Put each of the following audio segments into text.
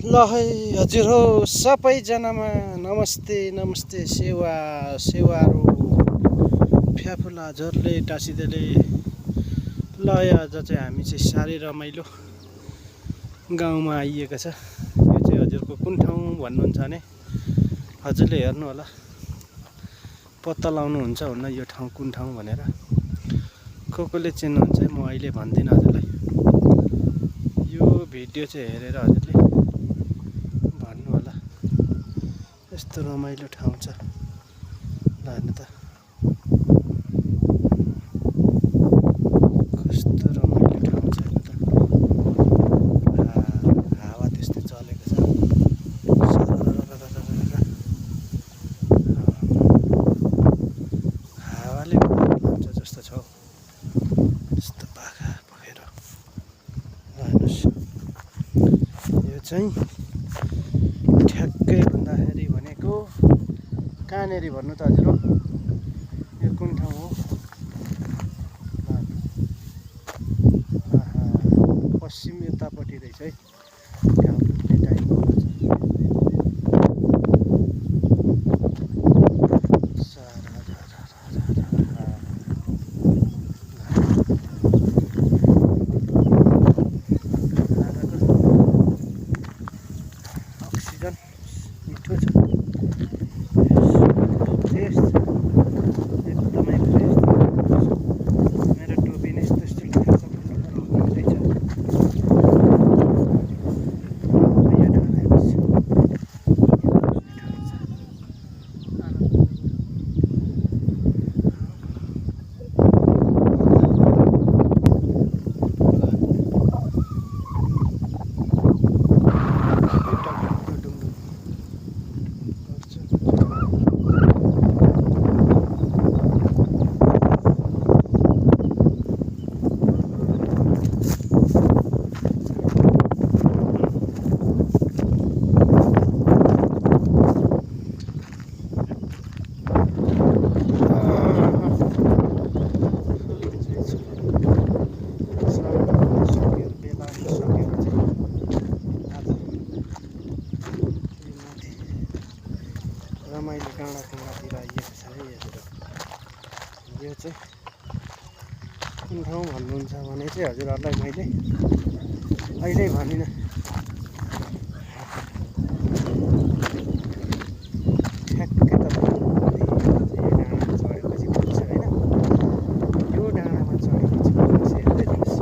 ल है हजुर हो सबैजनामा नमस्ते नमस्ते सेवा सेवारो फ्याफुला हजुरले टाँसिदेले ल है आज चाहिँ हामी चाहिँ साह्रै रमाइलो गाउँमा आइएको छ। यो चाहिँ हजुरको कुन ठाउँ भन्नुहुन्छ भने हजुरले हेर्नु होला, पत्ता लाउनुहुन्छ हुन्न यो ठाउँ कुन ठाउँ भनेर। कसले चिन्नुहुन्छ म अहिले भन्दिनँ हजुरलाई, यो भिडियो चाहिँ हेरेर हजुरले भन्नु होला यस्तो रमाइलो ठाउँ छ। ल हेर्नु त कस्तो रमाइलो ठाउँ छ हेर्नु त। हावा त्यस्तै चलेको छ, हावाले लान्छ जस्तो छ। यस्तो पाखा पखेर हेर्नुहोस्, यो चाहिँ ठ्याक्कै भन्दाखेरि भनेको कहाँनिर भन्नु त हजुर हो, यो कुन ठाउँ हो? पश्चिम यतापट्टि रहेछ है, गाउँ पुग्ने टाइम अक्सिजन मिठो छ, फ्रेस छ, एकदमै फ्रेस छ। मेरो टोपी नै यस्तो लाग्छ हुँदैछ। यो डाँडा हेर्नुहोस्, रमाइलो डाँडातिर आइएको छ है हजुर। यो चाहिँ कुन ठाउँ भन्नुहुन्छ भने चाहिँ हजुरहरूलाई मैले अहिले भनिनँ। ठ्याक्कै तपाईँको यो डाँडामा चढेपछि पुग्छ होइन, यो डाँडामा चढेपछि पुग्छ। हेर्दै जानुहोस्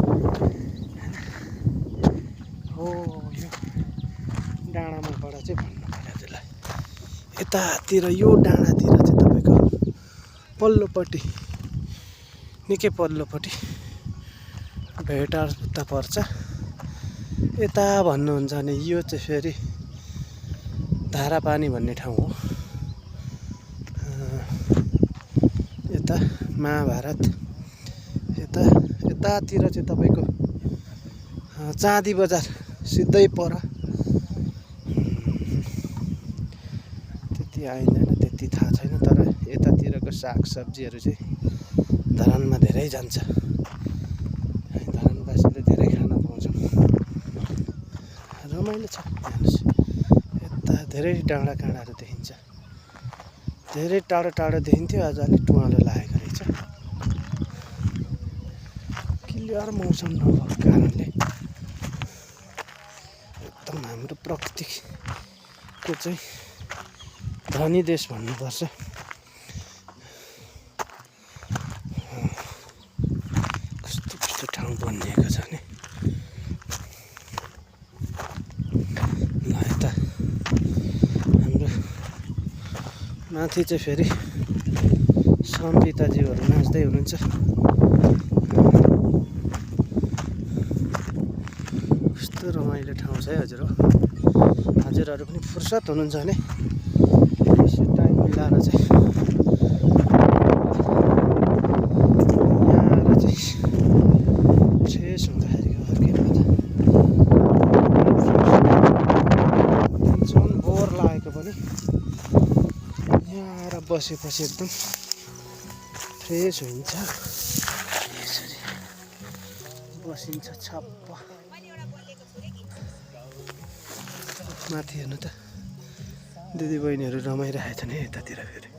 हो, यो डाँडामाबाट चाहिँ भन्नु पर्यो हजुरलाई, यतातिर यो डाँडातिर चाहिँ तपाईँको पल्लोपट्टि निकै पल्लोपट्टि भेटार उता पर्छ। यता भन्नुहुन्छ भने यो चाहिँ फेरि धारापानी भन्ने ठाउँ हो। यता महाभारत यतातिर चाहिँ तपाईँको चाँदी बजार सिधै पर। त्यति आइँदैन, त्यति थाहा छैन, तर यतातिरको सागसब्जीहरू चाहिँ धरानमा धेरै जान्छ, धरानवासीले धेरै खान पाउँछौँ। रमाइलो छ हेर्नुहोस्, यता धेरै डाँडा काँडाहरू देखिन्छ। धेरै टाढो टाढो देखिन्थ्यो, आज अलिक टुवालो लागेको रहेछ। क्लियर मौसम नभएको कारणले एकदम हाम्रो प्रकृतिको चाहिँ धनी देश भन्नुपर्छ। कस्तो कस्तो ठाउँ बनिएको छ नि। ल यता हाम्रो माथि चाहिँ फेरि सम्पिताज्यूहरू नाच्दै हुनुहुन्छ। कस्तो रमाइलो ठाउँ छ है हजुर हो। हजुरहरू पनि फुर्सद हुनुहुन्छ भने यसो टाइम मिलाएर चाहिँ यहाँ आएर चाहिँ फ्रेस हुँदाखेरिको अर्कै मजा। टेन्सन बोर लागेको पनि यहाँ आएर बसेपछि एकदम फ्रेस हुन्छ। यसरी बसिन्छ छप्प। माथि हेर्नु त दिदी बहिनीहरू रमाइरहेछन् है यतातिर फेरि